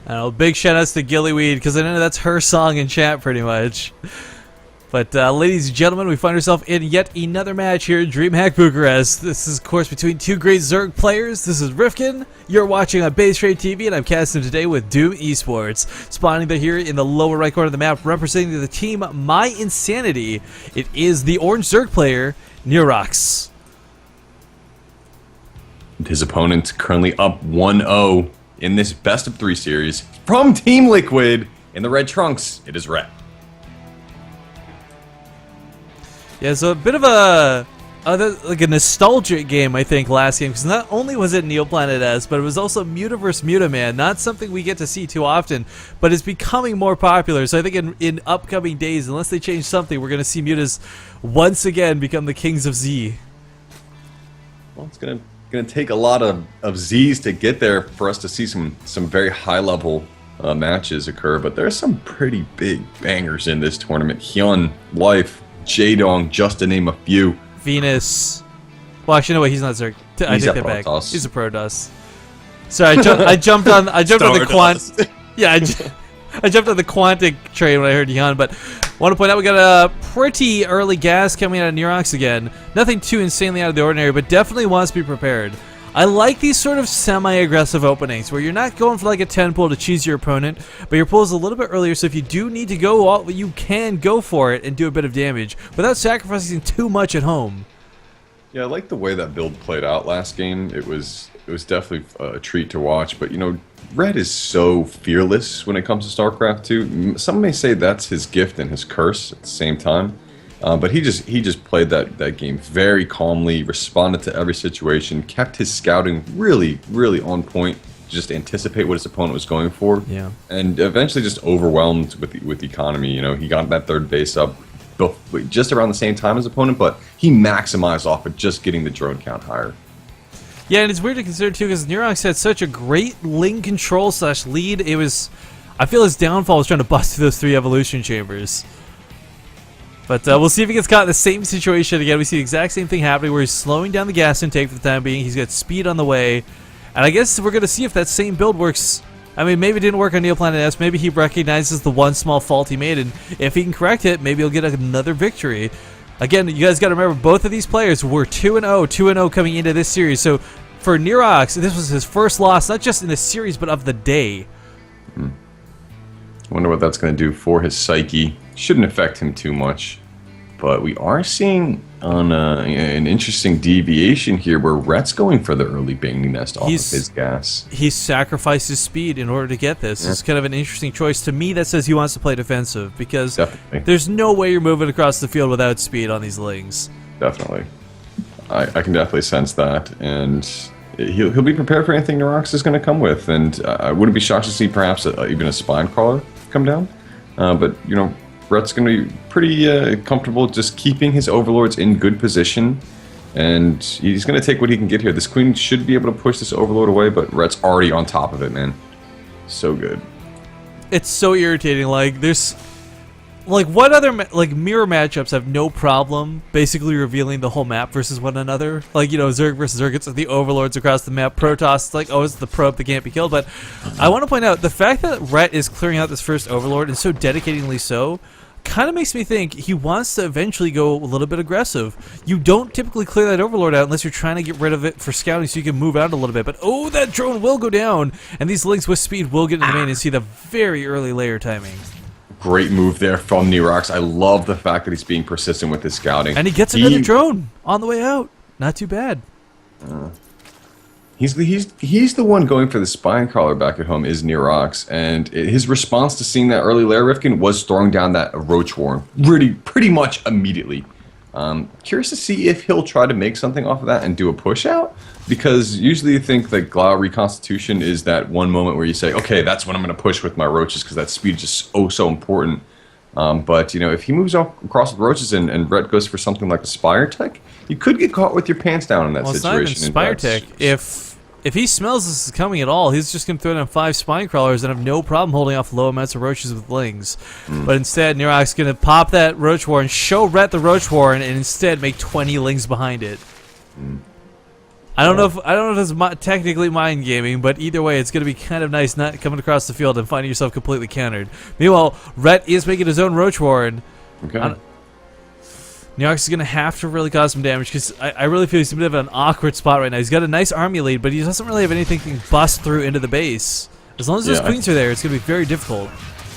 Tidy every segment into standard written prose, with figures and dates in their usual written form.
I don't know, big shout outs to Gillyweed, because I know that's her song in chat pretty much. But ladies and gentlemen, we find ourselves in yet another match here in DreamHack Bucharest. This is, of course, between two great Zerg players. This is Rifkin. You're watching on Base Trade TV, and I'm casting today with Doom Esports. Spawning here in the lower right corner of the map, representing the team mYi. It is the orange Zerg player, Niroxs. His opponent currently up 1-0 in this best-of-3 series from Team Liquid. In the red trunks, it is Ret. Yeah, so a bit of a nostalgic game, I think, last game, because not only was it Neoplanet S, but it was also Muta vs. Muta, man. Not something we get to see too often, but it's becoming more popular. So I think in upcoming days, unless they change something, we're going to see Mutas once again become the kings of Z. Well, it's gonna take a lot of Zs to get there for us to see some very high-level matches occur, but there's some pretty big bangers in this tournament. Hyun, Life, Jaedong, just to name a few. Venus. Well, actually, no way, he's not Zerg. I take that back. He's a Protoss. Sorry, I jumped on the quant. Yeah, I jumped on the Quantic train when I heard Hyun, but I want to point out we got a pretty early gas coming out of Niroxs again. Nothing too insanely out of the ordinary, but definitely wants to be prepared. I like these sort of semi-aggressive openings where you're not going for like a 10 pull to cheese your opponent, but your pull is a little bit earlier, so if you do need to go all, you can go for it and do a bit of damage without sacrificing too much at home. Yeah, I like the way that build played out last game. It was definitely a treat to watch, but you know, Red is so fearless when it comes to StarCraft 2. Some may say that's his gift and his curse at the same time. But he just played that game very calmly, responded to every situation, kept his scouting really on point, just anticipate what his opponent was going for, yeah, and eventually just overwhelmed with the economy. You know, he got that third base up just around the same time as opponent, but he maximized off of just getting the drone count higher. Yeah, and it's weird to consider too because Niroxs had such a great Ling control / lead. It was, I feel his downfall was trying to bust through those 3 evolution chambers. But we'll see if he gets caught in the same situation again. We see the exact same thing happening where he's slowing down the gas intake for the time being. He's got speed on the way. And I guess we're going to see if that same build works. I mean, maybe it didn't work on Neoplanet S. Maybe he recognizes the one small fault he made. And if he can correct it, maybe he'll get another victory. Again, you guys got to remember, both of these players were 2-0. 2-0 coming into this series. So for Niroxs, this was his first loss, not just in the series, but of the day. Wonder what that's going to do for his psyche. Shouldn't affect him too much, but we are seeing on an interesting deviation here where Ret's going for the early Banging Nest off of his gas. He sacrificed his speed in order to get this. It's kind of an interesting choice. To me, that says he wants to play defensive because there's no way you're moving across the field without speed on these Lings. Definitely. I can definitely sense that, and he'll be prepared for anything Niroxs is going to come with, and I wouldn't be shocked to see perhaps even a spine crawler come down. But you know, Ret's going to be pretty comfortable just keeping his overlords in good position, and he's going to take what he can get here. This queen should be able to push this overlord away, but Ret's already on top of it, man. So good. It's so irritating. Like there's, like what other mirror matchups have no problem basically revealing the whole map versus one another? Like, you know, Zerg versus Zerg, it's like the overlords across the map. Protoss, it's like, oh, it's the probe that can't be killed. But I want to point out the fact that Ret is clearing out this first overlord, and so dedicatingly so, kind of makes me think he wants to eventually go a little bit aggressive. You don't typically clear that overlord out unless you're trying to get rid of it for scouting so you can move out a little bit. But oh, that drone will go down, and these Lings with speed will get in the main and see the very early layer timing. Great move there from Niroxs. I love the fact that he's being persistent with his scouting. And he gets another drone on the way out. Not too bad. He's the one going for the spine crawler back at home is Niroxs, and his response to seeing that early layer Rifkin was throwing down that roach warren pretty much immediately. Curious to see if he'll try to make something off of that and do a push out, because usually you think that Glau reconstitution is that one moment where you say, okay, that's when I'm going to push with my roaches because that speed is just so important. But you know, if he moves across with roaches and Ret goes for something like a Spire Tech, you could get caught with your pants down in that situation. It's not even Spire Tech. If he smells this is coming at all, he's just going to throw down 5 spine crawlers and have no problem holding off low amounts of roaches with Lings. But instead, Niroxs is going to pop that roach warren, show Ret the roach warren, and instead make 20 Lings behind it. I don't know if it's technically mind gaming, but either way, it's gonna be kind of nice not coming across the field and finding yourself completely countered. Meanwhile, Rhett is making his own Roach Warren. Okay. Niroxs is gonna have to really cause some damage because I really feel he's in a bit of an awkward spot right now. He's got a nice army lead, but he doesn't really have anything that can bust through into the base. As long as those queens are there, it's gonna be very difficult.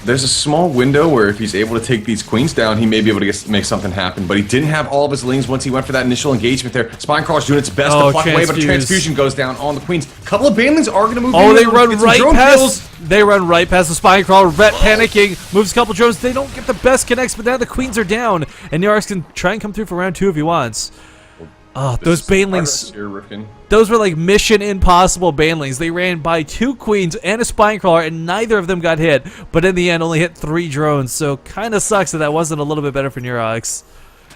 There's a small window where if he's able to take these queens down, he may be able to make something happen. But he didn't have all of his lings once he went for that initial engagement there. Spinecrawler's doing its best to pluck away, but a transfusion goes down on the queens. A couple of banelings are going to move in. Oh, they run right past. They run right past the Spinecrawler. Rhett panicking, moves a couple drones. They don't get the best connects, but now the queens are down, and Niroxs can try and come through for round 2 if he wants. Oh, those banelings. Those were like mission impossible banelings. They ran by 2 queens and a Spinecrawler, and neither of them got hit. But in the end, only hit 3 drones. So kind of sucks that wasn't a little bit better for Niroxs,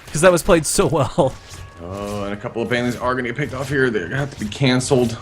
because that was played so well. Oh, and a couple of banelings are going to get picked off here. They're going to have to be canceled.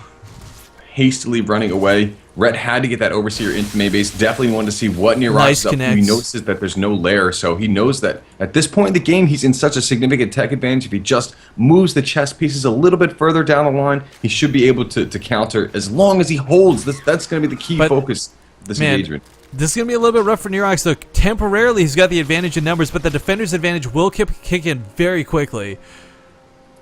Hastily running away. Rhett had to get that Overseer into May base. Definitely wanted to see what Niroxs is up to. He notices that there's no lair, so he knows that at this point in the game, he's in such a significant tech advantage. If he just moves the chess pieces a little bit further down the line, he should be able to counter as long as he holds. That's going to be the key focus of this engagement. This is going to be a little bit rough for Niroxs, though. Temporarily, he's got the advantage in numbers, but the defender's advantage will kick in very quickly.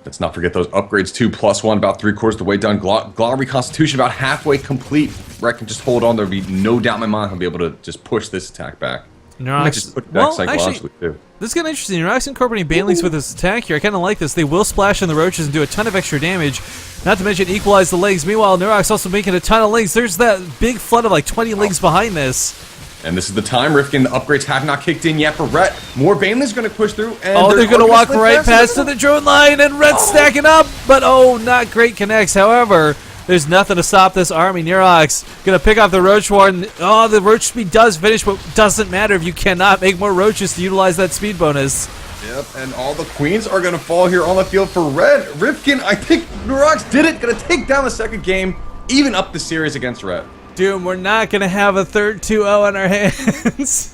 Let's not forget those upgrades too. +1, about 3/4 of the way done. Glaw Reconstitution about halfway complete. Rhett can just hold on. There'll be no doubt in my mind he'll be able to just push this attack back. Niroxs, just put back psychologically too. This is kind of interesting. Niroxs incorporating banelings with his attack here. I kind of like this. They will splash on the roaches and do a ton of extra damage. Not to mention equalize the legs. Meanwhile, Niroxs also making a ton of lings. There's that big flood of like 20 lings behind this. And this is the time, Rifkin. The upgrades have not kicked in yet for Rhett. More banelings going to push through. And they're going to walk right past to the drone line, and Rhett's stacking up. But not great connects. However, there's nothing to stop this army. Niroxs going to pick off the Roach Warden. Oh, the Roach speed does finish, but doesn't matter if you cannot make more Roaches to utilize that speed bonus. Yep, and all the queens are going to fall here on the field for Rhett. Rifkin, I think Niroxs did it. Going to take down the second game, even up the series against Rhett. Doom, we're not going to have a third 2-0 on our hands.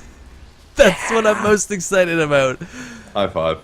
That's what I'm most excited about. High five.